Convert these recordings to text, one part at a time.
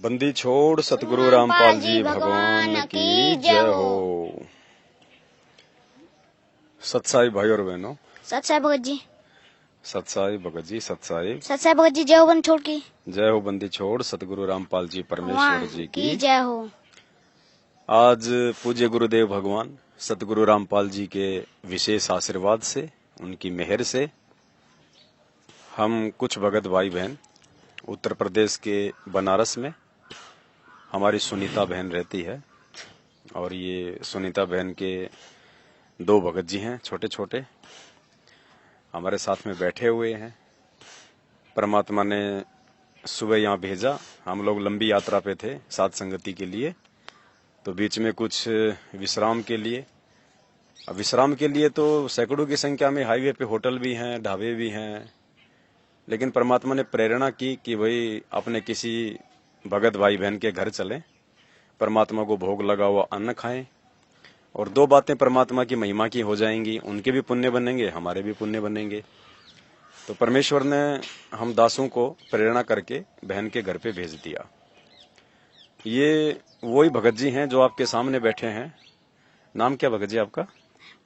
बंदी छोड़ सतगुरु रामपाल जी भगवान की जय हो। सत्साई भाई और बहनों, सत्साई भगत जी, सत्साई भगत जी, सत्साई सत्साई भगत जी, जय हो बंदी छोड़ की जय हो। बंदी छोड़ सतगुरु रामपाल जी परमेश्वर जी की जय हो। आज पूज्य गुरुदेव भगवान सतगुरु रामपाल जी के विशेष आशीर्वाद से, उनकी मेहर से हम कुछ भगत भाई बहन उत्तर प्रदेश के बनारस में हमारी सुनीता बहन रहती है, और ये सुनीता बहन के दो भगत जी हैं छोटे छोटे, हमारे साथ में बैठे हुए हैं। परमात्मा ने सुबह यहाँ भेजा, हम लोग लंबी यात्रा पे थे साथ संगति के लिए, तो बीच में कुछ विश्राम के लिए, अब विश्राम के लिए तो सैकड़ों की संख्या में हाईवे पे होटल भी हैं, ढाबे भी हैं, लेकिन परमात्मा ने प्रेरणा की कि भाई अपने किसी भगत भाई बहन के घर चलें, परमात्मा को भोग लगा हुआ अन्न खाएं, और दो बातें परमात्मा की महिमा की हो जाएंगी, उनके भी पुण्य बनेंगे, हमारे भी पुण्य बनेंगे। तो परमेश्वर ने हम दासों को प्रेरणा करके बहन के घर पे भेज दिया। ये वही भगत जी हैं जो आपके सामने बैठे हैं। नाम क्या भगत जी आपका?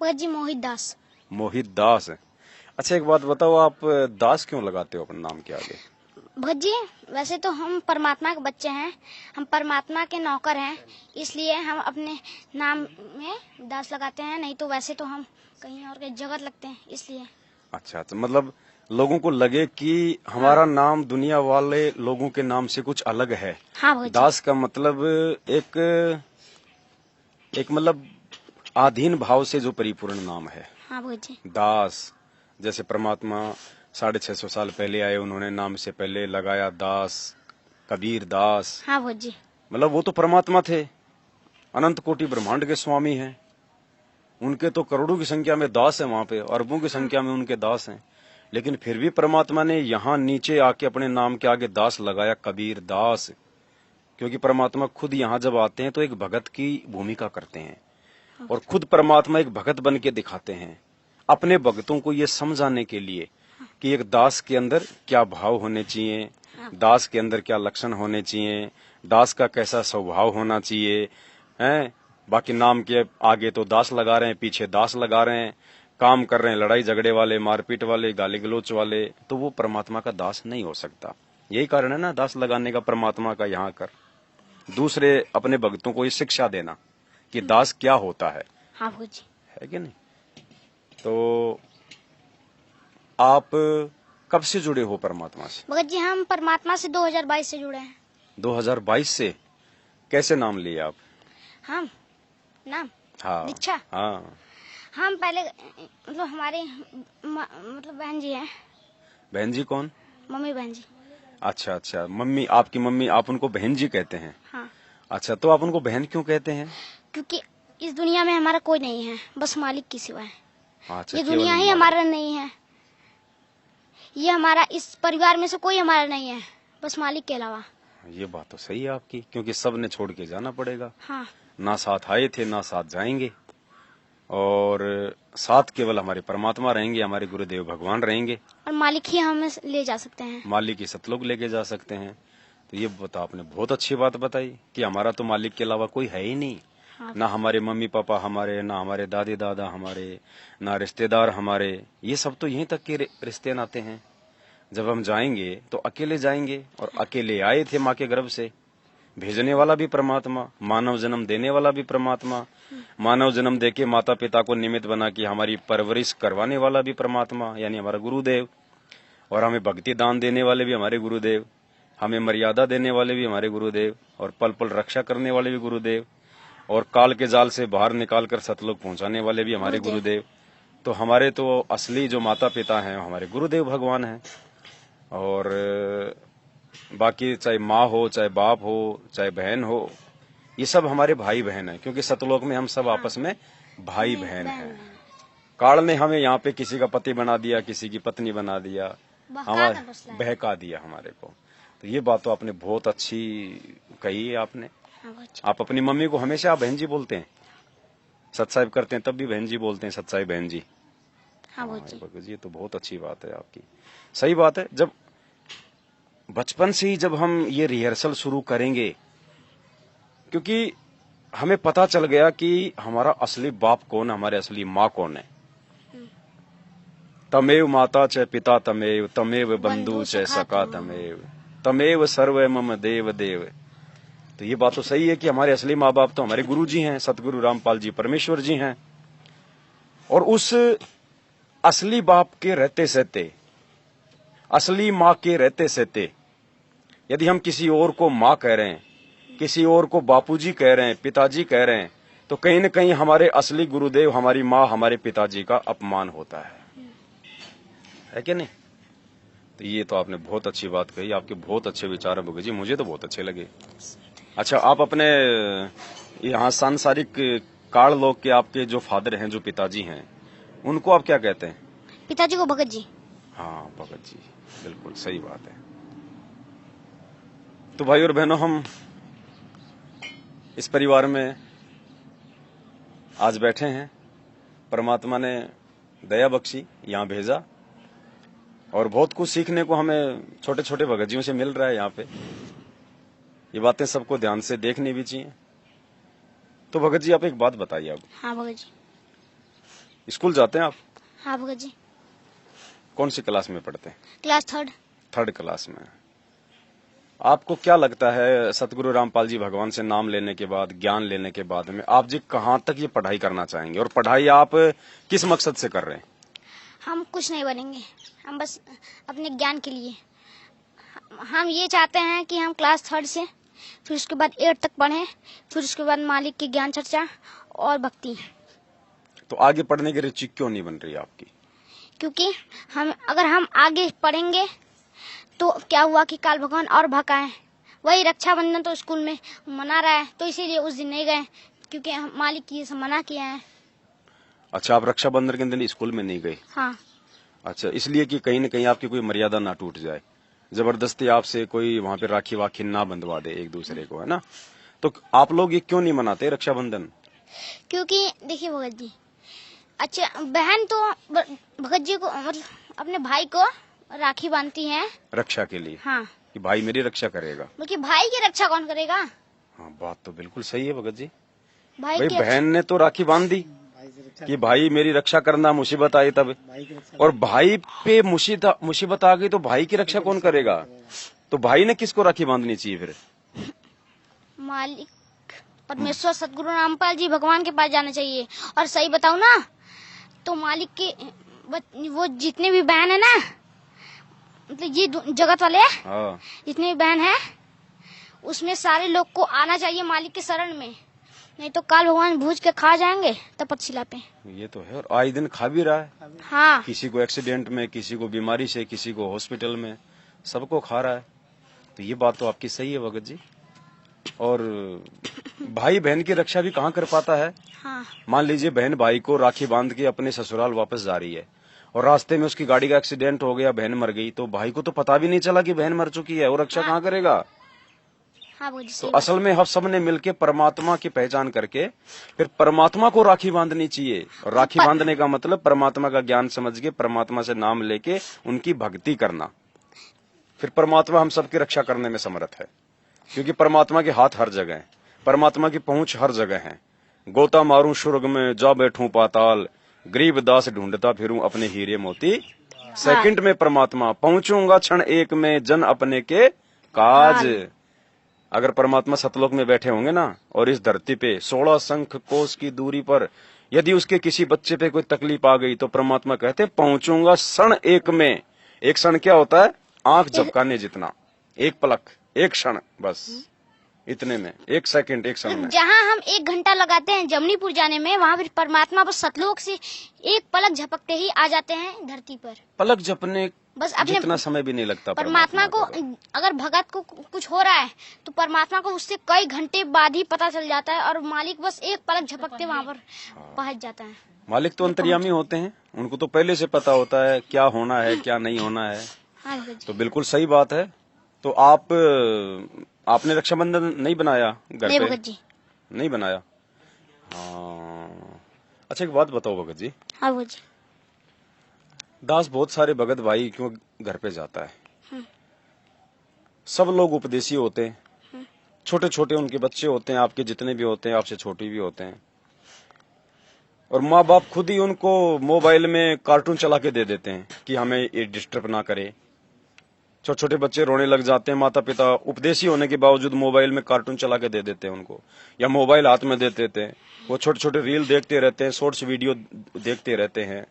भगत जी मोहित दास। मोहित दास। अच्छा, एक बात बताओ, आप दास क्यों लगाते हो अपने नाम के आगे? भगत जी, वैसे तो हम परमात्मा के बच्चे हैं, हम परमात्मा के नौकर हैं, इसलिए हम अपने नाम में दास लगाते हैं, नहीं तो वैसे तो हम कहीं और के जगत लगते हैं, इसलिए। अच्छा, तो मतलब लोगों को लगे कि हमारा नाम दुनिया वाले लोगों के नाम से कुछ अलग है। हाँ भगत जी। दास का मतलब एक मतलब आधीन भाव से जो परिपूर्ण नाम है। हाँ भगत जी। दास, जैसे परमात्मा 650 साल पहले आए, उन्होंने नाम से पहले लगाया दास, कबीर दास। हाँ भगत जी। मतलब वो तो परमात्मा थे, अनंत कोटि ब्रह्मांड के स्वामी हैं, उनके तो करोड़ों की संख्या में दास हैं, वहां पे अरबों की संख्या में उनके दास हैं, लेकिन फिर भी परमात्मा ने यहाँ नीचे आके अपने नाम के आगे दास लगाया, कबीर दास, क्योंकि परमात्मा खुद यहाँ जब आते हैं तो एक भगत की भूमिका करते हैं, और खुद परमात्मा एक भगत बन के दिखाते हैं अपने भक्तों को ये समझाने के लिए कि एक दास के अंदर क्या भाव होने चाहिए, दास के अंदर क्या लक्षण होने चाहिए, दास का कैसा स्वभाव होना चाहिए। हैं, बाकी नाम के आगे तो दास लगा रहे हैं, पीछे दास लगा रहे हैं, काम कर रहे हैं लड़ाई झगड़े वाले, मारपीट वाले, गाली गलोच वाले, तो वो परमात्मा का दास नहीं हो सकता। यही कारण है ना दास लगाने का परमात्मा का यहाँ कर, दूसरे अपने भक्तों को ये शिक्षा देना कि दास क्या होता है। हाँ भगत जी। है कि नहीं? तो आप कब से जुड़े हो परमात्मा से? भगत जी, हम परमात्मा से 2022 से जुड़े हैं। 2022 से? कैसे नाम लिए आप? हम नाम हाँ दीक्षा। हाँ। हम पहले मतलब हमारे मतलब बहन जी हैं। बहन जी कौन? मम्मी बहन जी। अच्छा अच्छा, मम्मी, आपकी मम्मी, आप उनको बहन जी कहते हैं? हाँ। अच्छा, तो आप उनको बहन क्यों कहते हैं? क्योंकि इस दुनिया में हमारा कोई नहीं है, बस मालिक की सिवा है। अच्छा, ये दुनिया ही हमारा नहीं है, ये हमारा, इस परिवार में से कोई हमारा नहीं है, बस मालिक के अलावा। ये बात तो सही है आपकी, क्योंकि सब ने छोड़ के जाना पड़ेगा। हाँ। ना साथ आए थे ना साथ जाएंगे, और साथ केवल हमारे परमात्मा रहेंगे, हमारे गुरुदेव भगवान रहेंगे, और मालिक ही हमें ले जा सकते हैं। मालिक ही सतलोक लेके जा सकते हैं। तो ये बता, आपने बहुत अच्छी बात बताई कि हमारा तो मालिक के अलावा कोई है ही नहीं। हाँ। ना हमारे मम्मी पापा हमारे, ना हमारे दादी दादा हमारे, ना रिश्तेदार हमारे, ये सब तो यहीं तक के रिश्ते नाते हैं। जब हम जाएंगे तो अकेले जाएंगे, और अकेले आए थे माँ के गर्भ से, भेजने वाला भी परमात्मा, मानव जन्म देने वाला भी परमात्मा, मानव जन्म देके माता पिता को निमित्त बना के हमारी परवरिश करवाने वाला भी परमात्मा, यानी हमारा गुरुदेव, और हमें भक्ति दान देने वाले भी हमारे गुरुदेव, हमें मर्यादा देने वाले भी हमारे गुरुदेव, और पल पल रक्षा करने वाले भी गुरुदेव, और काल के जाल से बाहर निकालकर सतलोक पहुंचाने वाले भी हमारे गुरुदेव। तो हमारे तो असली जो माता पिता हैं हमारे गुरुदेव भगवान हैं, और बाकी चाहे माँ हो, चाहे बाप हो, चाहे बहन हो, ये सब हमारे भाई बहन हैं, क्योंकि सतलोक में हम सब आपस में भाई बहन हैं। काल ने हमें यहाँ पे किसी का पति बना दिया, किसी की पत्नी बना दिया, हमारे बहका दिया हमारे को। तो ये बात तो आपने बहुत अच्छी कही है आपने। आप अपनी मम्मी को हमेशा बहन जी बोलते हैं? सत्साहिब करते हैं तब भी बहन जी बोलते हैं, सत्साहिब बहन जी? हाँ जी, तो बहुत अच्छी बात है आपकी, सही बात है। जब बचपन से ही जब हम ये रिहर्सल शुरू करेंगे, क्योंकि हमें पता चल गया कि हमारा असली बाप कौन है, हमारे असली माँ कौन है। तमेव माता च पिता तमेव, तमेव बंधु च सखा तमेव, तमेव सर्व मम देव देव। तो ये बात तो सही है कि हमारे असली माँ बाप तो हमारे गुरु जी हैं, सतगुरु रामपाल जी परमेश्वर जी हैं। और उस असली बाप के रहते सहते, असली माँ के रहते सहते, यदि हम किसी और को माँ कह रहे हैं, किसी और को बापूजी कह रहे हैं, पिताजी कह रहे हैं, तो कहीं न कहीं हमारे असली गुरुदेव, हमारी माँ, हमारे पिताजी का अपमान होता है कि नहीं? तो ये तो आपने बहुत अच्छी बात कही, आपके बहुत अच्छे विचार है भगत जी, मुझे तो बहुत अच्छे लगे। अच्छा, आप अपने यहाँ सांसारिक काल लोक के आपके जो फादर हैं, जो पिताजी हैं, उनको आप क्या कहते हैं? पिताजी को भगत जी। हाँ, भगत जी, बिल्कुल सही बात है। तो भाई और बहनों, हम इस परिवार में आज बैठे हैं, परमात्मा ने दया बख्शी, यहाँ भेजा, और बहुत कुछ सीखने को हमें छोटे छोटे भगत जियों से मिल रहा है यहाँ पे। ये बातें सबको ध्यान से देखनी भी चाहिए। तो भगत जी, आप एक बात बताइए। अब हाँ भगत जी। स्कूल जाते हैं आप? हाँ भगत जी। कौन सी क्लास में पढ़ते हैं? क्लास थर्ड क्लास में। आपको क्या लगता है, सतगुरु रामपाल जी भगवान से नाम लेने के बाद, ज्ञान लेने के बाद में आप जी कहाँ तक ये पढ़ाई करना चाहेंगे, और पढ़ाई आप किस मकसद से कर रहे हैं? हम कुछ नहीं बनेंगे, हम बस अपने ज्ञान के लिए। हम ये चाहते हैं कि हम क्लास 3 से फिर उसके बाद 8 तक पढ़ें, फिर उसके बाद मालिक की ज्ञान चर्चा और भक्ति। तो आगे पढ़ने की रुचि क्यों नहीं बन रही आपकी? क्योंकि अगर हम आगे पढ़ेंगे तो क्या हुआ कि काल भगवान और भकाए। वही रक्षाबंधन तो स्कूल में मना रहा है, तो इसीलिए उस दिन नहीं गए, क्योंकि मालिक ये सब मना किया है। अच्छा, आप रक्षाबंधन के दिन स्कूल में नहीं गए? हाँ। अच्छा, इसलिए कि कहीं न कहीं आपकी कोई मर्यादा ना टूट जाए, जबरदस्ती आपसे कोई वहाँ पे राखी वाखी ना बंधवा दे एक दूसरे को, है ना? तो आप लोग ये क्यों नहीं मनाते रक्षाबंधन? क्योंकि देखिए भगत जी, अच्छा बहन तो भगत जी को मतलब अपने भाई को राखी बांधती है रक्षा के लिए। हाँ, कि भाई मेरी रक्षा करेगा। बल्कि भाई की रक्षा कौन करेगा? हाँ, बात तो बिल्कुल सही है भगत जी। भाई भाई की बहन ने तो राखी बांध दी कि भाई मेरी रक्षा करना, मुसीबत आई तब, और भाई पे मुसीबत आ गई तो भाई की रक्षा कौन करेगा? तो भाई ने किसको राखी बांधनी चाहिए फिर? मालिक परमेश्वर सतगुरु रामपाल जी भगवान के पास जाना चाहिए। और सही बताऊं ना, तो मालिक के वो जितने भी बहन है ना, मतलब ये जगत वाले जितने भी बहन है, उसमें सारे लोग को आना चाहिए मालिक के शरण में, नहीं तो काल भगवान भूज के खा जाएंगे तपस्या पे। ये तो है, और आए दिन खा भी रहा है। हाँ। किसी को एक्सीडेंट में, किसी को बीमारी से, किसी को हॉस्पिटल में, सबको खा रहा है। तो ये बात तो आपकी सही है भगत जी। और भाई बहन की रक्षा भी कहाँ कर पाता है? हाँ। मान लीजिए बहन भाई को राखी बांध के अपने ससुराल वापस जा रही है, और रास्ते में उसकी गाड़ी का एक्सीडेंट हो गया, बहन मर गई, तो भाई को तो पता भी नहीं चला कि बहन मर चुकी है, और रक्षा कहाँ करेगा? हाँ, तो असल में हम सब ने मिलके परमात्मा की पहचान करके फिर परमात्मा को राखी बांधनी चाहिए। और राखी बांधने का मतलब परमात्मा का ज्ञान समझ के, परमात्मा से नाम लेके उनकी भक्ति करना। फिर परमात्मा हम सबकी रक्षा करने में समर्थ है, क्योंकि परमात्मा के हाथ हर जगह है, परमात्मा की पहुंच हर जगह है। गोता मारूं स्वर्ग में, जा बैठूं पाताल, गरीब दास ढूंढता फिरूं अपने हीरे मोती। सेकंड में परमात्मा, पहुंचूंगा क्षण एक में, जन अपने के काज। अगर परमात्मा सतलोक में बैठे होंगे ना, और इस धरती पे 16 शंख कोस की दूरी पर यदि उसके किसी बच्चे पे कोई तकलीफ आ गई, तो परमात्मा कहते पहुंचूंगा क्षण एक में। एक क्षण क्या होता है? आंख झपकाने जितना, एक पलक, एक क्षण, बस इतने में, एक सेकंड, एक क्षण में। जहाँ हम 1 घंटा लगाते हैं जमनीपुर जाने में, वहाँ फिर परमात्मा बस सतलोक से एक पलक झपकते ही आ जाते हैं धरती पर। पलक झपने बस अपने जितना समय भी नहीं लगता परमात्मा को। अगर भगत को कुछ हो रहा है तो परमात्मा को उससे कई घंटे बाद ही पता चल जाता है, और मालिक बस एक पलक झपकते वहाँ पर पहुँच जाता है। मालिक तो अंतर्यामी होते हैं, उनको तो पहले से पता होता है क्या होना है, क्या नहीं होना है। तो बिल्कुल सही बात है। तो आपने रक्षाबंधन नहीं बनाया घर पे? भगत जी नहीं बनाया। अच्छा, एक बात बताओ भगत जी। हाँ भगत जी। दास बहुत सारे भगत भाई क्यों घर पे जाता है, सब लोग उपदेशी होते हैं, छोटे छोटे उनके बच्चे होते हैं, आपके जितने भी होते हैं, आपसे छोटे भी होते हैं, और माँ बाप खुद ही उनको मोबाइल में कार्टून चला के दे देते हैं कि हमें ये डिस्टर्ब ना करे। छोटे छोटे बच्चे रोने लग जाते हैं, माता पिता उपदेशी होने के बावजूद मोबाइल में कार्टून चला के दे देते हैं उनको, या मोबाइल हाथ में दे देते हैं, वो छोटे छोटे रील देखते रहते हैं, शॉर्ट्स वीडियो देखते रहते हैं।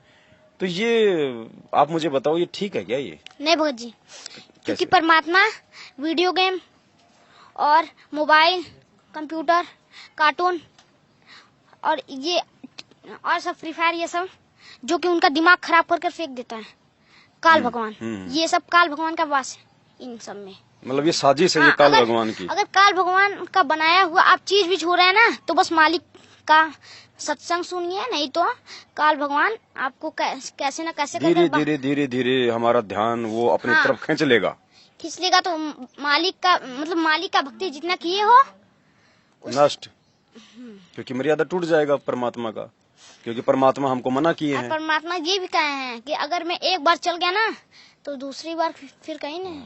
तो ये आप मुझे बताओ, ये ठीक है क्या? ये नहीं भगत जी, क्योंकि परमात्मा वीडियो गेम और मोबाइल, कंप्यूटर, कार्टून और ये और सब फ्री फायर, ये सब जो कि उनका दिमाग खराब करके फेंक देता है, काल भगवान, ये सब काल भगवान का वास है इन सब में। मतलब ये साजिश है, ये काल भगवान की। अगर काल भगवान का बनाया हुआ आप चीज भी छू रहे हैं ना, तो बस मालिक का सत्संग सुनिए, नहीं तो काल भगवान आपको कैसे न कैसे धीरे धीरे धीरे धीरे हमारा ध्यान वो अपनी तरफ खींच लेगा। तो मालिक का मतलब मालिक का भक्ति जितना किए हो नष्ट, क्योंकि मर्यादा टूट जाएगा परमात्मा का, क्योंकि परमात्मा हमको मना किए हैं। परमात्मा ये भी कहे हैं कि अगर मैं एक बार चल गया ना तो दूसरी बार फिर कहीं नहीं,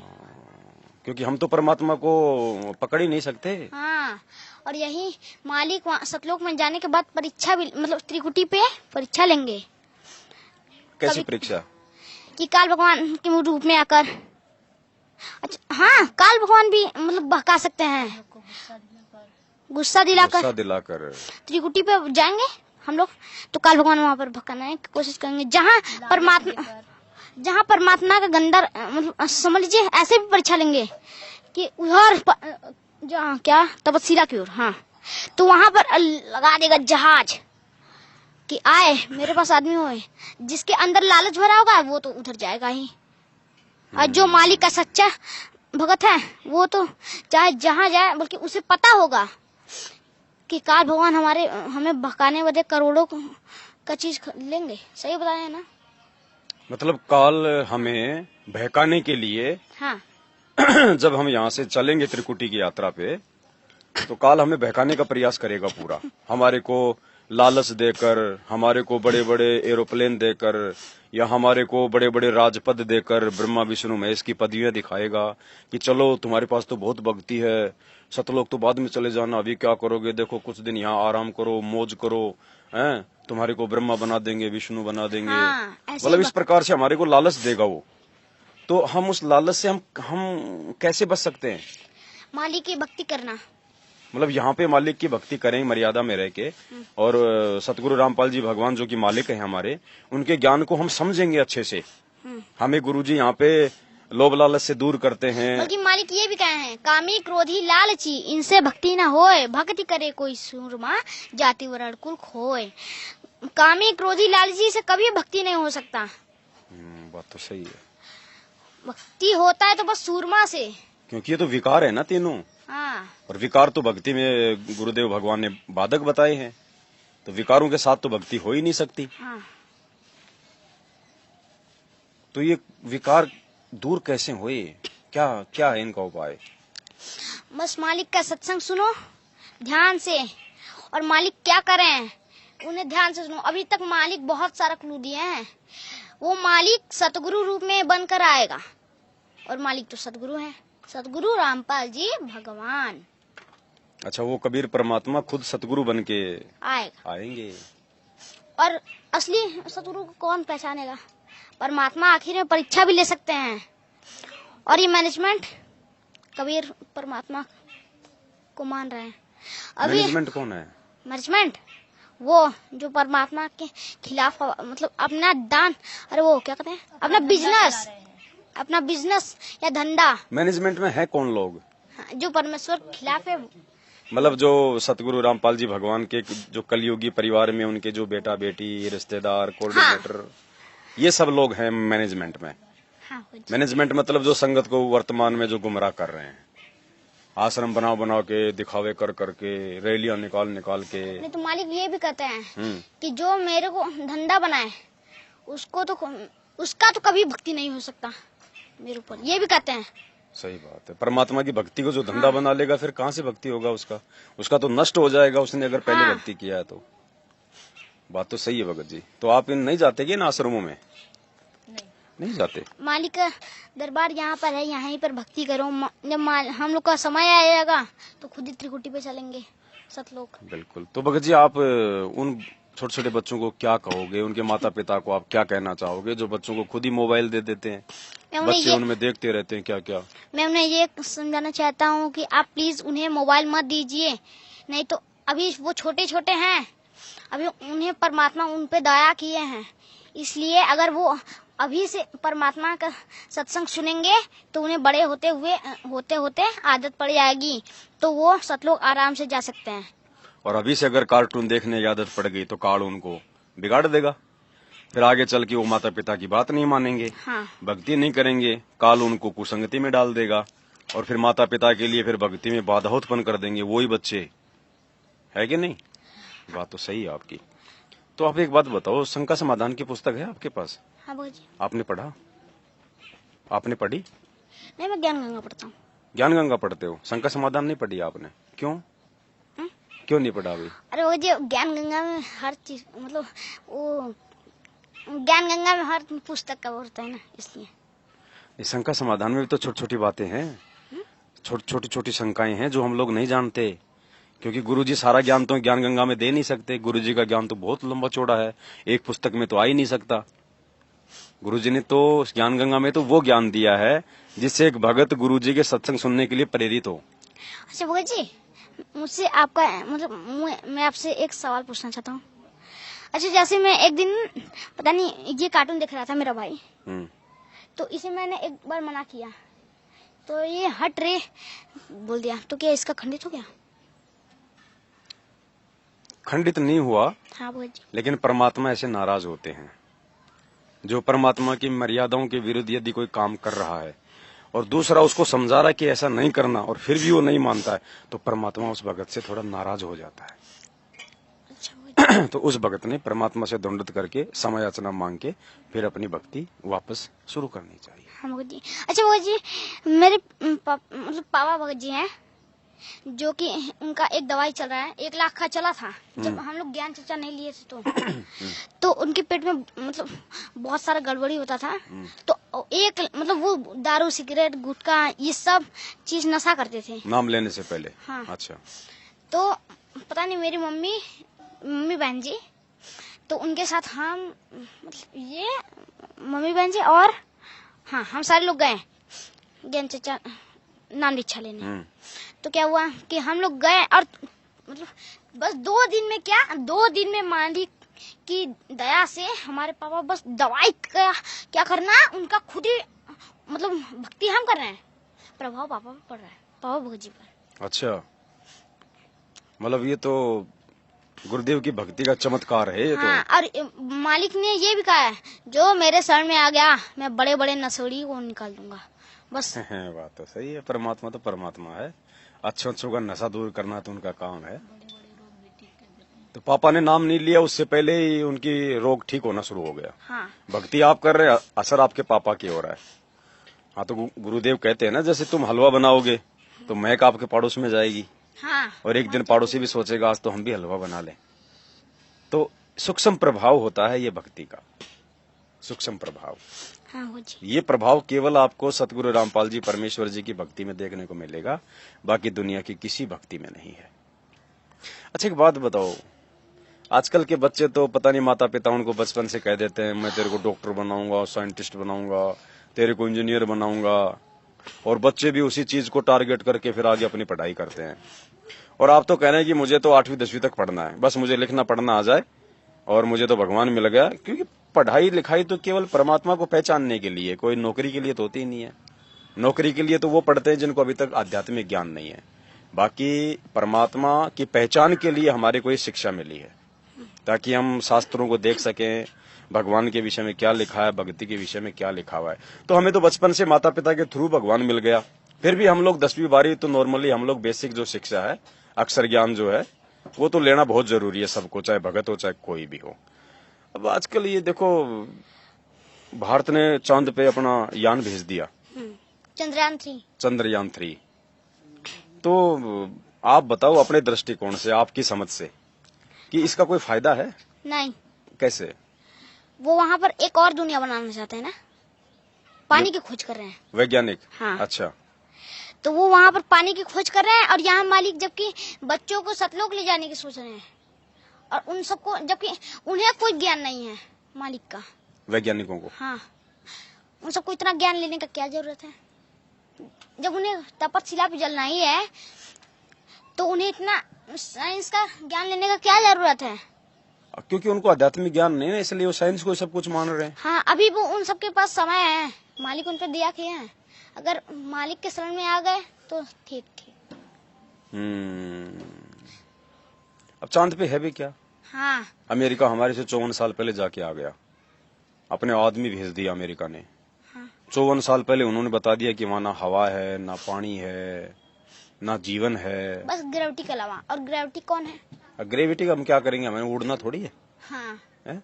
क्योंकि हम तो परमात्मा को पकड़ ही नहीं सकते। हाँ, और यही मालिक सतलोक में जाने के बाद परीक्षा भी, मतलब त्रिकुटी पे परीक्षा लेंगे। कैसी परीक्षा? कि काल भगवान के रूप में आकर, अच्छा हाँ, काल भगवान भी मतलब बहका सकते हैं, गुस्सा दिलाकर त्रिकुटी पे जाएंगे हम लोग, तो काल भगवान वहाँ पर भगाने की कोशिश करेंगे। जहाँ परमात्मा का गंदा, मतलब समझ लीजिए ऐसे भी परीक्षा लेंगे कि उधर जहाँ क्या तपस्या की ओर, हाँ, तो वहाँ पर लगा देगा जहाज कि आए मेरे पास आदमी होए, जिसके अंदर लालच भरा होगा वो तो उधर जाएगा ही, और जो मालिक का सच्चा भगत है वो तो चाहे जहाँ जाए, बल्कि उसे पता होगा कि काल भगवान हमें भगाने बदे करोड़ों का चीज लेंगे। सही बताया ना? मतलब काल हमें बहकाने के लिए, हाँ, जब हम यहाँ से चलेंगे त्रिकुटी की यात्रा पे, तो काल हमें बहकाने का प्रयास करेगा पूरा, हमारे को लालच देकर, हमारे को बड़े बड़े एरोप्लेन देकर, या हमारे को बड़े बड़े राजपद देकर, ब्रह्मा विष्णु महेश की पदवियां दिखाएगा कि चलो तुम्हारे पास तो बहुत भक्ति है, सतलोक तो बाद में चले जाना, अभी क्या करोगे, देखो कुछ दिन यहाँ आराम करो, मौज करो, हैं, तुम्हारे को ब्रह्मा बना देंगे, विष्णु बना देंगे। हाँ, मतलब इस प्रकार से हमारे को लालच देगा वो। तो हम उस लालच से हम कैसे बच सकते हैं? मालिक की भक्ति करना, मतलब यहाँ पे मालिक की भक्ति करें मर्यादा में रह के, और सतगुरु रामपाल जी भगवान जो कि मालिक है हमारे, उनके ज्ञान को हम समझेंगे अच्छे से। हमें गुरुजी यहाँ पे लोभ लालच से दूर करते हैं। बल्कि मालिक ये भी कहे हैं, कामी क्रोधी लालची इनसे भक्ति न होए, भक्ति करे कोई सूरमा जाति वर्ण कुल खोए। कामी क्रोधी लालची से कभी भक्ति नहीं हो सकता। बात तो सही है। भक्ति होता है तो बस सूरमा से, क्योंकि ये तो विकार है ना तीनों। हाँ, और विकार तो भक्ति में गुरुदेव भगवान ने बाधक बताए हैं, तो विकारों के साथ तो भक्ति हो ही नहीं सकती। हाँ। तो ये विकार दूर कैसे हुए? क्या क्या है इनका उपाय? बस मालिक का सत्संग सुनो ध्यान से, और मालिक क्या करें उन्हें ध्यान से सुनो। अभी तक मालिक बहुत सारा क्लू दिए हैं, वो मालिक सतगुरु रूप में बनकर आएगा, और मालिक तो सतगुरु हैं, सतगुरु रामपाल जी भगवान। अच्छा, वो कबीर परमात्मा खुद सतगुरु बन के आएंगे। और असली सतगुरु को कौन पहचानेगा? परमात्मा आखिर में परीक्षा भी ले सकते हैं। और ये मैनेजमेंट कबीर परमात्मा को मान रहे हैं। अभी मैनेजमेंट कौन है? मैनेजमेंट वो जो परमात्मा के खिलाफ, मतलब अपना दान, अरे वो क्या कहते हैं, अपना बिजनेस या धंधा। मैनेजमेंट में है कौन लोग? जो परमेश्वर के खिलाफ है, मतलब जो सतगुरु रामपाल जी भगवान के जो कलयुगी परिवार में उनके जो बेटा बेटी, रिश्तेदार, कोऑर्डिनेटर, ये सब लोग हैं मैनेजमेंट में। मैनेजमेंट मतलब जो संगत को वर्तमान में जो गुमराह कर रहे हैं, आश्रम बना के, दिखावे कर करके, रैलियां निकाल के। नहीं तो मालिक ये भी कहते हैं कि जो मेरे को धंधा बनाए उसका तो कभी भक्ति नहीं हो सकता मेरे ऊपर, ये भी कहते हैं। सही बात है। परमात्मा की भक्ति को जो धंधा बना लेगा, फिर कहाँ से भक्ति होगा उसका तो नष्ट हो जाएगा, उसने अगर पहले भक्ति किया है तो। बात तो सही है भगत जी। तो आप इन नहीं जाते क्या इन आश्रमों में? नहीं जाते? मालिक का दरबार यहाँ पर है, यहीं पर भक्ति करो। जब हम लोग का समय आएगा तो खुद ही त्रिकुटी पे चलेंगे सतलोक। बिल्कुल। तो भगत जी, आप उन छोटे छोटे बच्चों को क्या कहोगे, उनके माता पिता को आप क्या कहना चाहोगे जो बच्चों को खुद ही मोबाइल दे देते हैं, बच्चे उनमें देखते रहते हैं क्या क्या? मैं उन्हें ये समझाना चाहता हूँ कि आप प्लीज उन्हें मोबाइल मत दीजिए, नहीं तो अभी वो छोटे छोटे हैं, अभी उन्हें परमात्मा उन पे दया किए हैं, इसलिए अगर वो अभी से परमात्मा का सत्संग सुनेंगे तो उन्हें बड़े होते होते आदत पड़ जाएगी, तो वो सतलोक आराम से जा सकते हैं। और अभी से अगर कार्टून देखने की आदत पड़ गई तो काल उनको बिगाड़ देगा, फिर आगे चल के वो माता पिता की बात नहीं मानेंगे। हाँ। भक्ति नहीं करेंगे, काल उनको कुसंगति में डाल देगा और फिर माता पिता के लिए फिर भक्ति में बाधा उत्पन्न कर देंगे वही बच्चे, है कि नहीं? बात तो सही है आपकी। तो आप एक बात बताओ, शंका समाधान की पुस्तक है आपके पास? हाँ बाबूजी। आपने पढ़ा? आपने पढ़ी? नहीं, मैं ज्ञान गंगा पढ़ता हूँ। ज्ञान गंगा पढ़ते हो, शंका समाधान नहीं पढ़ी आपने? क्यों क्यों नहीं पढ़ा अभी? अरे वो जो ज्ञान गंगा में हर चीज, मतलब वो ज्ञान गंगा में हर पुस्तक का होता है ना, इसलिए। शंका समाधान में भी तो छोटी छोटी बातें हैं, छोटी छोटी शंकाएं हैं जो हम लोग नहीं जानते, क्योंकि गुरुजी सारा ज्ञान तो ज्ञान गंगा में दे नहीं सकते। गुरुजी का ज्ञान तो बहुत लंबा चौड़ा है, एक पुस्तक में तो आ ही नहीं सकता। गुरुजी ने तो ज्ञान गंगा में तो वो ज्ञान दिया है जिससे एक भगत गुरुजी के सत्संग सुनने के लिए प्रेरित हो। अच्छा भगत जी, मुझसे आपका मतलब मैं आपसे एक सवाल पूछना चाहता हूँ। अच्छा, जैसे मैं एक दिन पता नहीं ये कार्टून देख रहा था मेरा भाई, तो इसे मैंने एक बार मना किया तो ये हट रे बोल दिया, तो क्या इसका खंडित हो गया? खंडित नहीं हुआ। हाँ भगत जी। लेकिन परमात्मा ऐसे नाराज होते हैं, जो परमात्मा की मर्यादाओं के विरुद्ध यदि कोई काम कर रहा है और दूसरा उसको समझा रहा है कि ऐसा नहीं करना और फिर भी वो नहीं मानता है, तो परमात्मा उस भगत से थोड़ा नाराज हो जाता है। अच्छा तो उस भगत ने परमात्मा से दंडवत करके समय याचना मांग के फिर अपनी भक्ति वापस शुरू करनी चाहिए। हाँ भगत जी। अच्छा भगत जी, मेरे मतलब पापा भगत जी हैं, जो कि उनका एक दवाई चल रहा है, 1 लाख का चला था जब हम लोग ज्ञान चर्चा नहीं लिए थे तो उनके पेट में मतलब बहुत सारा गड़बड़ी होता था। तो एक मतलब वो दारू सिगरेट गुटखा ये सब चीज नशा करते थे नाम लेने से पहले। हाँ। अच्छा। तो पता नहीं मेरी मम्मी बहन जी, तो उनके साथ हम मतलब ये मम्मी बहन जी और हाँ हम सारे लोग गए ज्ञान चर्चा नाम दीक्षा लेने। तो क्या हुआ कि हम लोग गए और मतलब बस 2 दिन में मालिक की दया से हमारे पापा बस दवाई का क्या करना, उनका खुद ही मतलब भक्ति हम कर रहे हैं, प्रभाव पापा पर पड़ रहा है, पापा भगत जी पर। अच्छा, मतलब ये तो गुरुदेव की भक्ति का चमत्कार है ये। हाँ, तो और मालिक ने ये भी कहा है, जो मेरे शरण में आ गया मैं बड़े बड़े नशेड़ी को निकाल दूंगा बस। बात तो सही है, परमात्मा तो परमात्मा है, अच्छों अच्छों का नशा दूर करना तो उनका काम है। तो पापा ने नाम नहीं लिया उससे पहले ही उनकी रोग ठीक होना शुरू हो गया। हाँ। भक्ति आप कर रहे हैं, असर आपके पापा की हो रहा है। हाँ, तो गुरुदेव कहते हैं ना, जैसे तुम हलवा बनाओगे तो महक आपके पड़ोस में जाएगी। हाँ। और एक दिन पड़ोसी भी सोचेगा आज तो हम भी हलवा बना लें। तो सूक्ष्म प्रभाव होता है ये भक्ति का, सूक्ष्म प्रभाव। हाँ जी। ये प्रभाव केवल आपको सतगुरु रामपाल जी परमेश्वर जी की भक्ति में देखने को मिलेगा, बाकी दुनिया की किसी भक्ति में नहीं है। अच्छा, एक बात बताओ, आजकल के बच्चे तो पता नहीं माता पिता उनको बचपन से कह देते हैं मैं तेरे को डॉक्टर बनाऊंगा, साइंटिस्ट बनाऊंगा, तेरे को इंजीनियर बनाऊंगा, और बच्चे भी उसी चीज को टारगेट करके फिर आगे अपनी पढ़ाई करते हैं। और आप तो कह रहे हैं कि मुझे तो 8वीं 10वीं तक पढ़ना है, बस मुझे लिखना पढ़ना आ जाए और मुझे तो भगवान मिल गया। क्योंकि पढ़ाई लिखाई तो केवल परमात्मा को पहचानने के लिए, कोई नौकरी के लिए तो होती ही नहीं है। नौकरी के लिए तो वो पढ़ते हैं जिनको अभी तक आध्यात्मिक ज्ञान नहीं है। बाकी परमात्मा की पहचान के लिए हमारे को ये शिक्षा मिली है, ताकि हम शास्त्रों को देख सकें, भगवान के विषय में क्या लिखा है, भक्ति के विषय में क्या लिखा हुआ है। तो हमें तो बचपन से माता पिता के थ्रू भगवान मिल गया। फिर भी हम लोग 10वीं 12वीं तो नॉर्मली हम लोग बेसिक जो शिक्षा है, अक्षर ज्ञान जो है, वो तो लेना बहुत जरूरी है सबको, चाहे भगत हो चाहे कोई भी हो। अब आजकल ये देखो, भारत ने चांद पे अपना यान भेज दिया, चंद्रयान 3। तो आप बताओ अपने दृष्टिकोण से, आपकी समझ से, कि इसका कोई फायदा है? नहीं। कैसे? वो वहाँ पर एक और दुनिया बनाना चाहते हैं ना। पानी की खोज कर रहे हैं। वैज्ञानिक? हाँ। अच्छा। तो वो वहाँ पर पानी की खोज कर रहे हैं और यहाँ मालिक जबकि बच्चों को सतलोक ले जाने की सोच रहे हैं और उन सबको जबकि उन्हें कोई ज्ञान नहीं है मालिक का। वैज्ञानिकों को? हाँ, उन सबको इतना ज्ञान लेने का क्या जरूरत है? जब उन्हें तपस्या पे जलना ही है तो उन्हें इतना साइंस का ज्ञान लेने का क्या जरूरत है? क्योंकि उनको आध्यात्मिक ज्ञान नहीं है इसलिए वो साइंस को सब कुछ मान रहे हैं। हाँ, अभी वो उन सबके पास समय है, मालिक उन पर दया किए हैं। अगर मालिक के शरण में आ गए तो ठीक ठीक। अब चांद पे है भी क्या? हाँ, अमेरिका हमारे से 54 साल पहले जाके आ गया, अपने आदमी भेज दिया अमेरिका ने। हाँ। 54 साल पहले उन्होंने बता दिया कि वहाँ ना हवा है, ना पानी है, ना जीवन है, बस ग्रेविटी के अलावा। और ग्रेविटी कौन है? ग्रेविटी का हम क्या करेंगे, हमें उड़ना थोड़ी है, हाँ। है?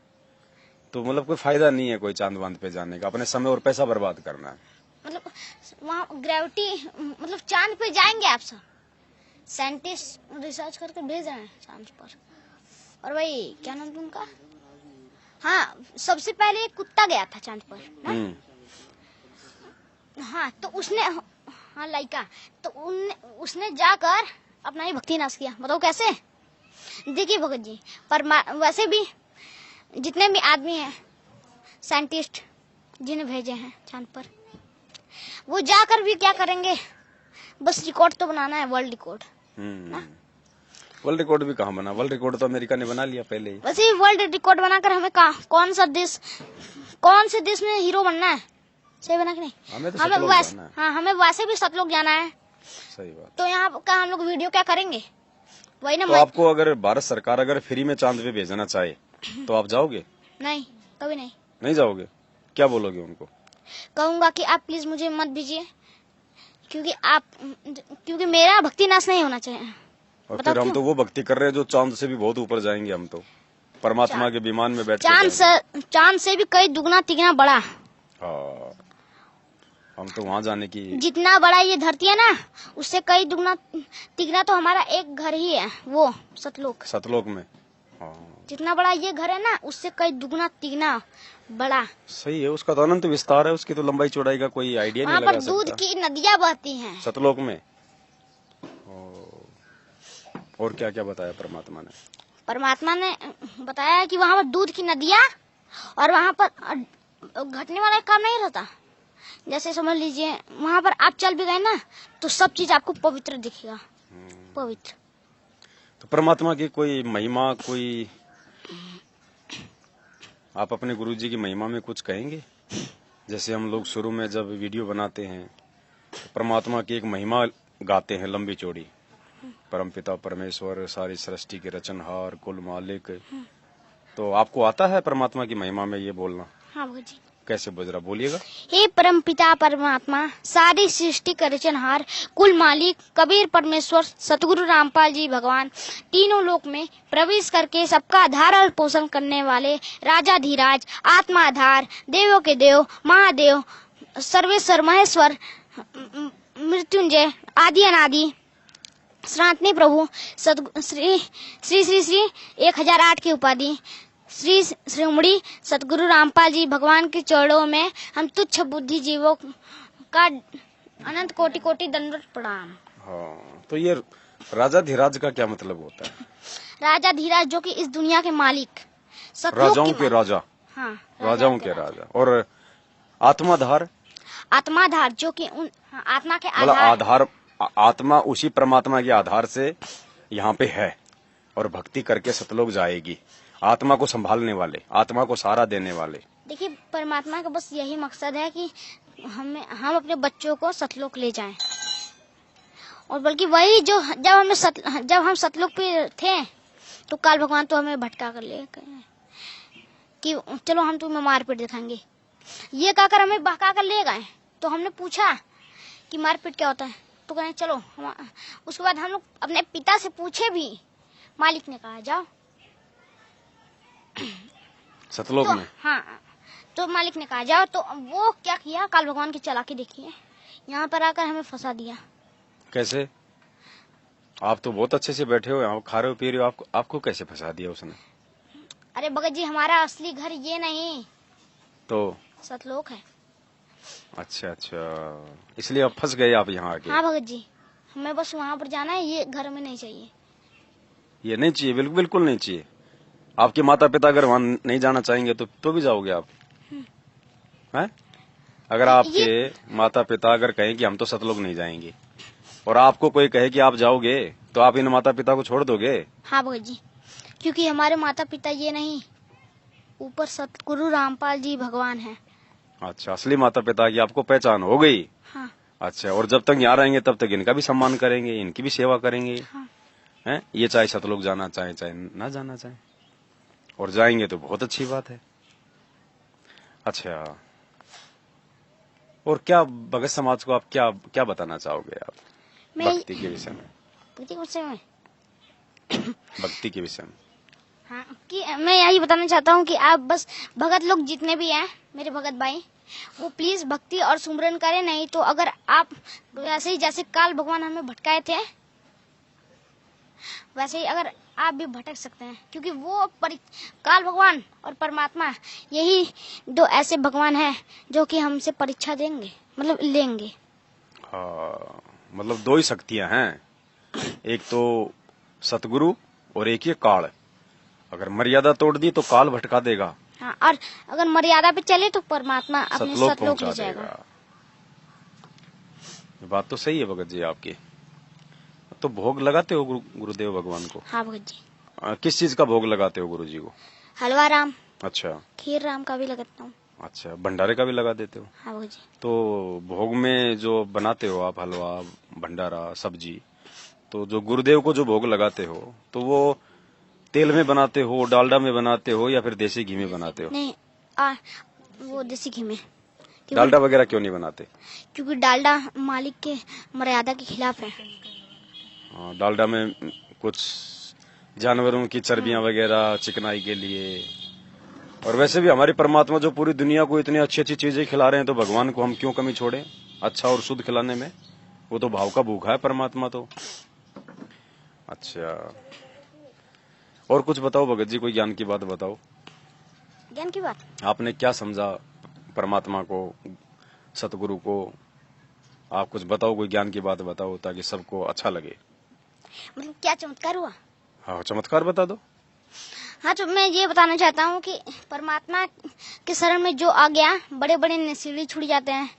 तो मतलब कोई फायदा नहीं है कोई चांद वांद पे जाने का, अपने समय और पैसा बर्बाद करना है। मतलब वहाँ ग्रेविटी मतलब चांद पे जाएंगे आप सब? साइंटिस्ट रिसर्च करके भेज रहे हैं चांद पर। और भाई क्या नाम था उनका? हाँ, सबसे पहले एक कुत्ता गया था चांद पर ना? हाँ, तो उसने, हाँ लाइका, तो उसने जाकर अपना ही भक्ति नाश किया। बताओ कैसे? देखिए भगत जी, वैसे भी जितने भी आदमी हैं साइंटिस्ट जिन्हें भेजे हैं चांद पर, वो जाकर भी क्या करेंगे? बस रिकॉर्ड तो बनाना है, वर्ल्ड रिकॉर्ड। वर्ल्ड रिकॉर्ड भी कहाँ बना? वर्ल्ड रिकॉर्ड तो अमेरिका ने बना लिया पहले ही। वैसे ही वर्ल्ड रिकॉर्ड बनाकर हमें कौन से देश में हीरो बनना है? सही बना कि नहीं? हमें वैसे भी सतलोक जाना है। सही बात। तो यहाँ का हम लोग वीडियो क्या करेंगे? वही ना। तो आपको अगर भारत सरकार अगर फ्री में चांद पे भेजना चाहे तो आप जाओगे? नहीं, कभी नहीं। नहीं जाओगे? क्या बोलोगे उनको? कहूंगा कि आप प्लीज मुझे मत भेजिए, क्योंकि मेरा भक्ति नाश नहीं होना चाहिए। और फिर हम तो वो भक्ति कर रहे हैं जो चांद से भी बहुत ऊपर जाएंगे। हम तो परमात्मा के विमान में बैठ चांद से भी कई दुगना तिगना बड़ा। हाँ, हम तो वहाँ जाने की, जितना बड़ा ये धरती है ना, उससे कई दुगना तिगना तो हमारा एक घर ही है, वो सतलोक। सतलोक में जितना बड़ा ये घर है ना, उससे कई दुगना तिगना बड़ा। सही है, उसका तो अनंत विस्तार है, उसकी तो लंबाई चौड़ाई का कोई आइडिया नहीं लगा सकता। वहाँ पर दूध की नदियाँ बहती हैं सतलोक में। और क्या क्या बताया परमात्मा ने? परमात्मा ने बताया कि वहाँ पर दूध की नदियाँ, और वहाँ पर घटने वाला काम नहीं रहता। जैसे समझ लीजिए वहाँ पर आप चल भी गए ना तो सब चीज आपको पवित्र दिखेगा, पवित्र। तो परमात्मा की कोई महिमा, कोई आप अपने गुरुजी की महिमा में कुछ कहेंगे? जैसे हम लोग शुरू में जब वीडियो बनाते हैं तो परमात्मा की एक महिमा गाते हैं लंबी चौड़ी, परमपिता परमेश्वर, सारी सृष्टि के रचनहार, कुल मालिक। तो आपको आता है परमात्मा की महिमा में ये बोलना? हाँ भगत जी। कैसे बोल रहा, बोलिएगा। हे परम पिता परमात्मा, सारी सृष्टि का रचनहार, कुल मालिक, कबीर परमेश्वर, सतगुरु रामपाल जी भगवान, तीनों लोक में प्रवेश करके सबका आधार और पोषण करने वाले राजाधिराज, आत्मा आधार, देवों के देव, महादेव, सर्वेश्वर महेश्वर, मृत्युंजय, आदि अनादि, सनातनी प्रभु, श्री श्री श्री श्री 1008 की उपाधि, श्री श्रीमणी सतगुरु रामपाल जी भगवान के चरणों में हम तुच्छ बुद्धि जीवों का अनंत कोटि कोटि दंडवत प्रणाम। हाँ, तो ये राजाधिराज का क्या मतलब होता है? राजाधिराज जो कि इस दुनिया के मालिक, राजाओं के राजा। हाँ, राजाओं के राजा। और आत्माधार? आत्माधार जो कि उन आत्मा के आधार, आत्मा उसी परमात्मा के आधार से यहाँ पे है और भक्ति करके सतलोक जाएगी। आत्मा को संभालने वाले, आत्मा को सहारा देने वाले। देखिए परमात्मा का बस यही मकसद है कि हम अपने बच्चों को सतलोक ले जाएं। और बल्कि वही जो जब हम सतलोक पे थे तो काल भगवान तो हमें भटका कर ले गए कि चलो हम तुम्हें मारपीट दिखाएंगे, ये कहकर हमें बहका कर ले गए। तो हमने पूछा कि मारपीट क्या होता है, तो कहें चलो। उसके बाद हम लोग अपने पिता से पूछे भी, मालिक ने कहा जाओ सतलोक में। हाँ, तो मालिक ने कहा जाओ। तो वो क्या किया, काल भगवान की चालाकी देखिए, यहाँ पर आकर हमें फंसा दिया। कैसे? आप तो बहुत अच्छे से बैठे हो, खा रहे हो, पी रहे हो, आपको कैसे फंसा दिया उसने? अरे भगत जी, हमारा असली घर ये नहीं तो सतलोक है। अच्छा अच्छा, इसलिए अब फंस गए आप यहाँ आके। हाँ भगत जी, हमें बस वहाँ पर जाना है, ये घर में नहीं चाहिए। ये नहीं चाहिए, बिल्कुल बिल्कुल नहीं चाहिए। आपके माता पिता अगर वहाँ नहीं जाना चाहेंगे तो भी जाओगे आप, हैं? अगर आपके माता पिता अगर कहें कि हम तो सतलोक नहीं जाएंगे और आपको कोई कहे कि आप जाओगे, तो आप इन माता पिता को छोड़ दोगे? हाँ भगत जी, क्योंकि हमारे माता पिता ये नहीं, ऊपर सतगुरु रामपाल जी भगवान हैं। अच्छा, असली माता पिता की आपको पहचान हो गई। हाँ अच्छा, और जब तक यहाँ रहेंगे तब तक इनका भी सम्मान करेंगे, इनकी भी सेवा करेंगे, हाँ हैं? ये चाहे सतलोक जाना चाहे चाहे ना जाना चाहे, और जाएंगे तो बहुत अच्छी बात है। अच्छा, और क्या भगत समाज को आप क्या क्या बताना चाहोगे आप मैं भक्ति के विषय में? भक्ति के विषय में भक्ति के विषय में हाँ, कि मैं यही बताना चाहता हूँ कि आप बस भगत लोग जितने भी हैं, मेरे भगत भाई, वो प्लीज भक्ति और सुमरन करें। नहीं तो अगर आप वैसे ही जैसे काल भगवान हमें भटकाए थे, वैसे ही अगर आप भी भटक सकते हैं, क्योंकि वो काल भगवान और परमात्मा यही दो ऐसे भगवान हैं जो कि हमसे परीक्षा देंगे, मतलब लेंगे। हाँ, मतलब दो ही शक्तियां हैं, एक तो सतगुरु और एक ये काल। अगर मर्यादा तोड़ दी तो काल भटका देगा, हाँ, और अगर मर्यादा पे चले तो परमात्मा अपने सतलोक सतलोक पहुंचा ले जाएगा। देगा। ये बात तो सही है भगत जी आपकी। तो भोग लगाते हो गुरुदेव भगवान को? हाँ भगत जी। किस चीज का भोग लगाते हो गुरु जी को? हलवा राम, अच्छा खीर राम का भी लगाता हूँ। अच्छा, भंडारे का भी लगा देते हो? हाँ भगत जी। तो भोग में जो बनाते हो आप, हलवा, भंडारा, सब्जी, तो जो गुरुदेव को जो भोग लगाते हो तो वो तेल में बनाते हो, डालडा में बनाते हो, या फिर देसी घी में बनाते हो? नहीं, वो देसी घी में। डालडा वगैरह क्यों नहीं बनाते? क्योंकि डालडा मालिक के मर्यादा के खिलाफ है। डालडा में कुछ जानवरों की चर्बियां वगैरह चिकनाई के लिए, और वैसे भी हमारे परमात्मा जो पूरी दुनिया को इतनी अच्छी अच्छी चीजें खिला रहे हैं, तो भगवान को हम क्यों कमी छोड़ें अच्छा और शुद्ध खिलाने में? वो तो भाव का भूखा है परमात्मा तो। अच्छा, और कुछ बताओ भगत जी, कोई ज्ञान की बात बताओ। ज्ञान की बात? आपने क्या समझा परमात्मा को, सतगुरु को? आप कुछ बताओ, कोई ज्ञान की बात बताओ ताकि सबको अच्छा लगे। मतलब क्या चमत्कार हुआ? हाँ, चमत्कार बता दो। हाँ, तो मैं ये बताना चाहता हूँ कि परमात्मा के शरण में जो आ गया, बड़े बड़े नशेड़ी छूट जाते हैं,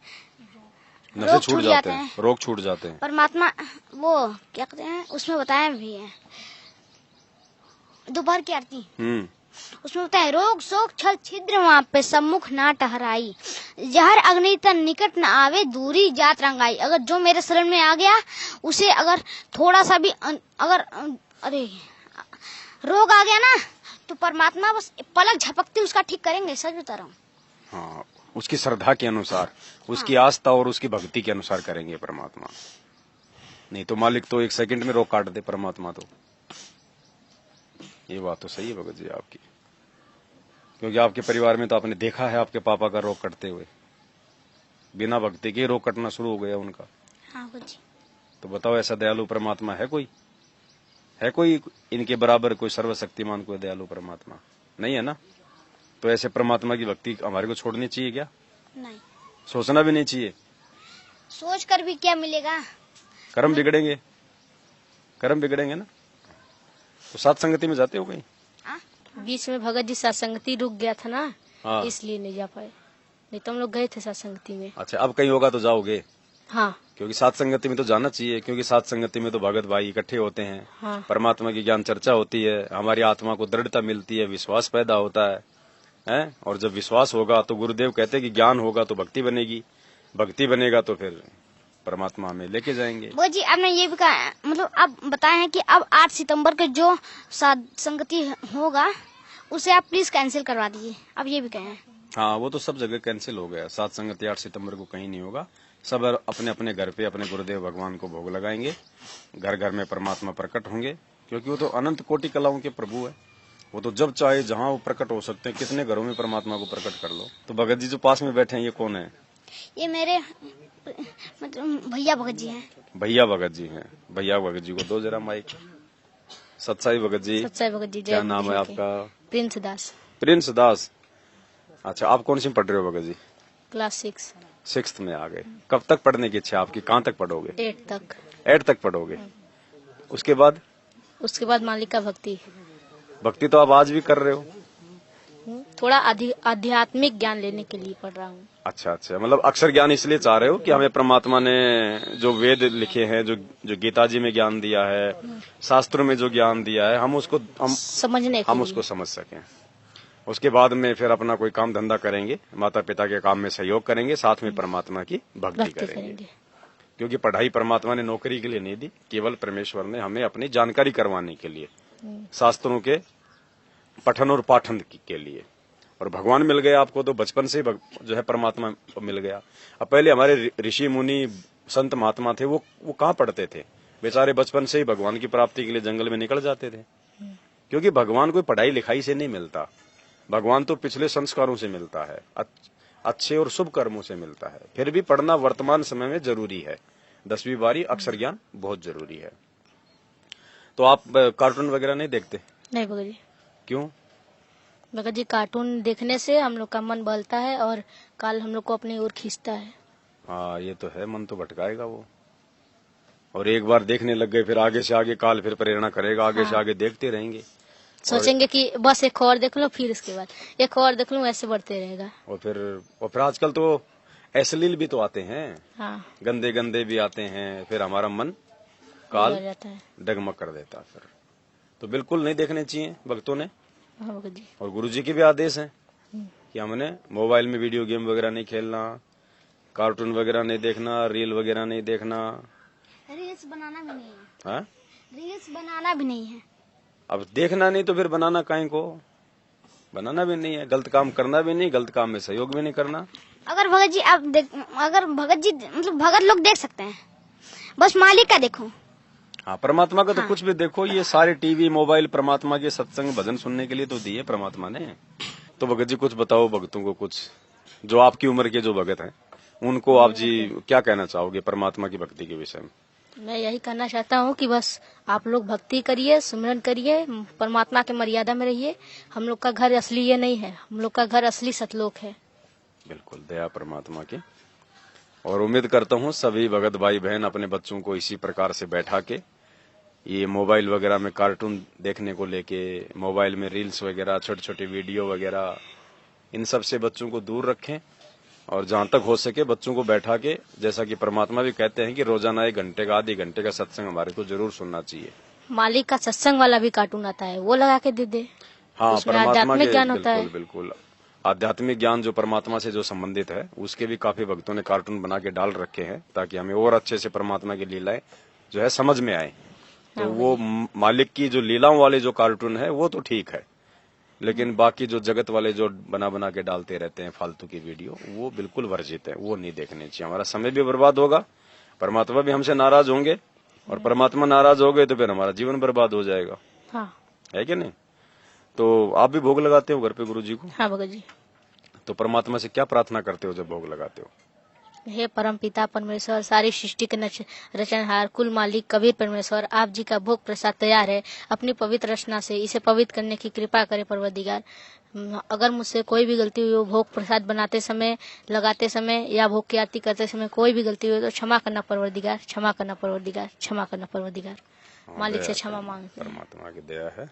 नशे छूट जाते हैं, रोग छूट जाते हैं। परमात्मा वो क्या कहते हैं, उसमें बताया भी है, दोपहर की आरती, उसमें बताया, रोग शोक छल छिद्र वहाँ पे सम्मुख ना टहराई, जहर अग्नि तन निकट न आवे, दूरी जात रंगाई। अगर जो मेरे शरण में आ गया, उसे अगर थोड़ा सा भी अगर अरे रोग आ गया ना, तो परमात्मा बस पलक झपकते उसका ठीक करेंगे। सच बता रहा हूँ। हाँ, उसकी श्रद्धा के अनुसार, उसकी आस्था और उसकी भक्ति के अनुसार करेंगे परमात्मा। नहीं तो मालिक तो एक सेकंड में रोग काट दे परमात्मा तो। ये बात तो सही है भगत जी आपकी, क्योंकि आपके परिवार में तो आपने देखा है आपके पापा का रोग कटते हुए, बिना भक्ति के रोग कटना शुरू हो गया उनका। हाँ भगत जी। तो बताओ, ऐसा दयालु परमात्मा है कोई? है कोई इनके बराबर, कोई सर्वशक्तिमान, कोई दयालु परमात्मा? नहीं है ना। तो ऐसे परमात्मा की भक्ति हमारे को छोड़नी चाहिए क्या? नहीं, सोचना भी नहीं चाहिए। सोच कर भी क्या मिलेगा? कर्म बिगड़ेंगे, कर्म बिगड़ेंगे ना। तो साथ संगति में जाते हो कहीं? बीच में भगत जी सत्संगति रुक गया था ना, हाँ। इसलिए नहीं जा पाए, नहीं तो हम लोग गए थे सत्संगति में। अच्छा, अब कहीं होगा तो जाओगे? हाँ, क्योंकि साथ संगति में तो जाना चाहिए, क्योंकि साथ संगति में तो भगत भाई इकट्ठे होते हैं। हाँ। परमात्मा की ज्ञान चर्चा होती है, हमारी आत्मा को दृढ़ता मिलती है, विश्वास पैदा होता है? और जब विश्वास होगा तो गुरुदेव कहते हैं कि ज्ञान होगा तो भक्ति बनेगी, भक्ति बनेगा तो फिर परमात्मा हमें लेके जाएंगे। वो जी, आपने ये भी कहा, मतलब आप बताए हैं कि अब 8 सितंबर के जो साथ संगति होगा उसे आप प्लीज कैंसिल करवा दीजिए, आप ये भी कहे हैं। हाँ, वो तो सब जगह कैंसिल हो गया। सात संगति 8 सितंबर को कहीं नहीं होगा। सब अपने अपने घर पे अपने गुरुदेव भगवान को भोग लगाएंगे, घर घर में परमात्मा प्रकट होंगे, क्योंकि वो तो अनंत कोटि कलाओं के प्रभु है। वो तो जब चाहे जहाँ वो प्रकट हो सकते हैं, कितने घरों में परमात्मा को प्रकट कर लो। तो भगत जी जो पास में बैठे हैं, ये कौन है? ये मेरे मतलब भैया भगत जी हैं। भैया भगत जी हैं। भैया भगत जी को दो जरा माइक। सच्चाई भगत जी। सच्चाई भगत जी। क्या नाम है आपका? प्रिंस दास। प्रिंस दास। अच्छा, आप कौन सी पढ़ रहे हो भगत जी? क्लास 6। 6th में आ गए। कब तक पढ़ने की इच्छा आपकी, कहाँ तक पढ़ोगे? 8 तक। 8 तक पढ़ोगे। उसके बाद? उसके बाद मालिक का भक्ति। भक्ति तो आप आज भी कर रहे हो? थोड़ा आध्यात्मिक ज्ञान लेने के लिए पढ़ रहा हूँ। अच्छा अच्छा, मतलब अक्षर ज्ञान इसलिए चाह रहे हो कि हमें परमात्मा ने जो वेद लिखे हैं, जो गीता जी में ज्ञान दिया है, शास्त्रों में जो ज्ञान दिया है, हम उसको समझ सकें। उसके बाद में फिर अपना कोई काम धंधा करेंगे, माता पिता के काम में सहयोग करेंगे, साथ में परमात्मा की भक्ति करेंगे। क्योंकि पढ़ाई परमात्मा ने नौकरी के लिए नहीं दी, केवल परमेश्वर ने हमें अपनी जानकारी करवाने के लिए, शास्त्रों के पठन और पाठन के लिए। और भगवान मिल गए आपको तो बचपन से जो है परमात्मा मिल गया। अब पहले हमारे ऋषि मुनि संत महात्मा थे, वो कहाँ पढ़ते थे बेचारे, बचपन से ही भगवान की प्राप्ति के लिए जंगल में निकल जाते थे। क्योंकि भगवान कोई पढ़ाई लिखाई से नहीं मिलता, भगवान तो पिछले संस्कारों से मिलता है, अच्छे और शुभ कर्मों से मिलता है। फिर भी पढ़ना वर्तमान समय में जरूरी है, 10वीं 12वीं अक्षर ज्ञान बहुत जरूरी है। तो आप कार्टून वगैरह नहीं देखते? नहीं भगत जी। क्यों? भगत जी, कार्टून देखने से हम लोग का मन बहलता है और काल हम लोग को अपनी ओर खींचता है। हाँ ये तो है, मन तो भटकाएगा वो, और एक बार देखने लग गए फिर आगे से आगे काल फिर प्रेरणा करेगा, आगे से आगे देखते रहेंगे, सोचेंगे कि बस एक और देख लो, फिर इसके बाद एक और देख लो, ऐसे बढ़ते रहेगा। और फिर आजकल तो अश्लील भी तो आते हैं। हाँ, गंदे गंदे भी आते हैं, फिर हमारा मन काल डगमग कर देता। फिर तो बिल्कुल नहीं देखने चाहिए भक्तों ने। हाँ भगत जी। और गुरुजी के भी आदेश हैं कि हमने मोबाइल में वीडियो गेम वगैरह नहीं खेलना, कार्टून वगैरह नहीं देखना, रील वगैरह नहीं देखना, रील्स बनाना भी नहीं है। हाँ, रील्स बनाना भी नहीं है। अब देखना नहीं तो फिर बनाना काहे को? बनाना भी नहीं है, गलत काम करना भी नहीं, गलत काम में सहयोग भी नहीं करना। अगर भगत जी अगर भगत जी मतलब भगत लोग देख सकते हैं, बस मालिक का देखो। हाँ, परमात्मा का तो कुछ भी देखो, ये सारे टीवी मोबाइल परमात्मा के सत्संग भजन सुनने के लिए तो दिए परमात्मा ने। तो भगत जी कुछ बताओ भक्तों को, कुछ जो आपकी उम्र के जो भगत हैं उनको आप जी क्या कहना चाहोगे परमात्मा की भक्ति के विषय में? मैं यही कहना चाहता हूँ कि बस आप लोग भक्ति करिए, सुमिरन करिए, परमात्मा के मर्यादा में रहिए। हम लोग का घर असली ये नहीं है, हम लोग का घर असली सतलोक है। बिल्कुल, दया परमात्मा की। और उम्मीद करता हूँ सभी भगत भाई बहन अपने बच्चों को इसी प्रकार से बैठा के ये मोबाइल वगैरह में कार्टून देखने को लेके, मोबाइल में रील्स वगैरह, छोटे छोटे वीडियो वगैरह, इन सब से बच्चों को दूर रखें। और जहां तक हो सके बच्चों को बैठा के, जैसा कि परमात्मा भी कहते हैं कि रोजाना 1 घंटे का आधे घंटे का सत्संग हमारे को जरूर सुनना चाहिए। मालिक का सत्संग वाला भी कार्टून आता है, वो लगा के दे दे। हाँ, परमात्मा के ज्ञान होता है। बिल्कुल आध्यात्मिक ज्ञान जो परमात्मा से जो संबंधित है उसके भी काफी भक्तों ने कार्टून बना के डाल रखे हैं, ताकि हमें और अच्छे से परमात्मा की लीलाएं जो है समझ में आए। तो वो मालिक की जो लीलाओं वाले जो कार्टून है वो तो ठीक है, लेकिन बाकी जो जगत वाले जो बना के डालते रहते हैं फालतू की वीडियो, वो बिल्कुल वर्जित है, वो नहीं देखने चाहिए। हमारा समय भी बर्बाद होगा, परमात्मा भी हमसे नाराज होंगे, और परमात्मा नाराज हो गए तो फिर हमारा जीवन बर्बाद हो जाएगा। हाँ। है कि नहीं? तो आप भी भोग लगाते हो घर पे गुरु जी को? हाँ भगत जी। तो परमात्मा से क्या प्रार्थना करते हो जब भोग लगाते हो? हे परम पिता परमेश्वर, सारी सृष्टि के रचनहार, कुल मालिक कबीर परमेश्वर, आप जी का भोग प्रसाद तैयार है। अपनी पवित्र रचना से इसे पवित्र करने की कृपा करे परवरदिगार। अगर मुझसे कोई भी गलती हुई हो, भोग प्रसाद बनाते समय, लगाते समय या भोग की आरती करते समय कोई भी गलती हुई तो क्षमा करना परवरदिगार, क्षमा करना परवरदिगार, क्षमा करना परवरदिगार। मालिक से क्षमा मांगते हैं। परमात्मा की दया है।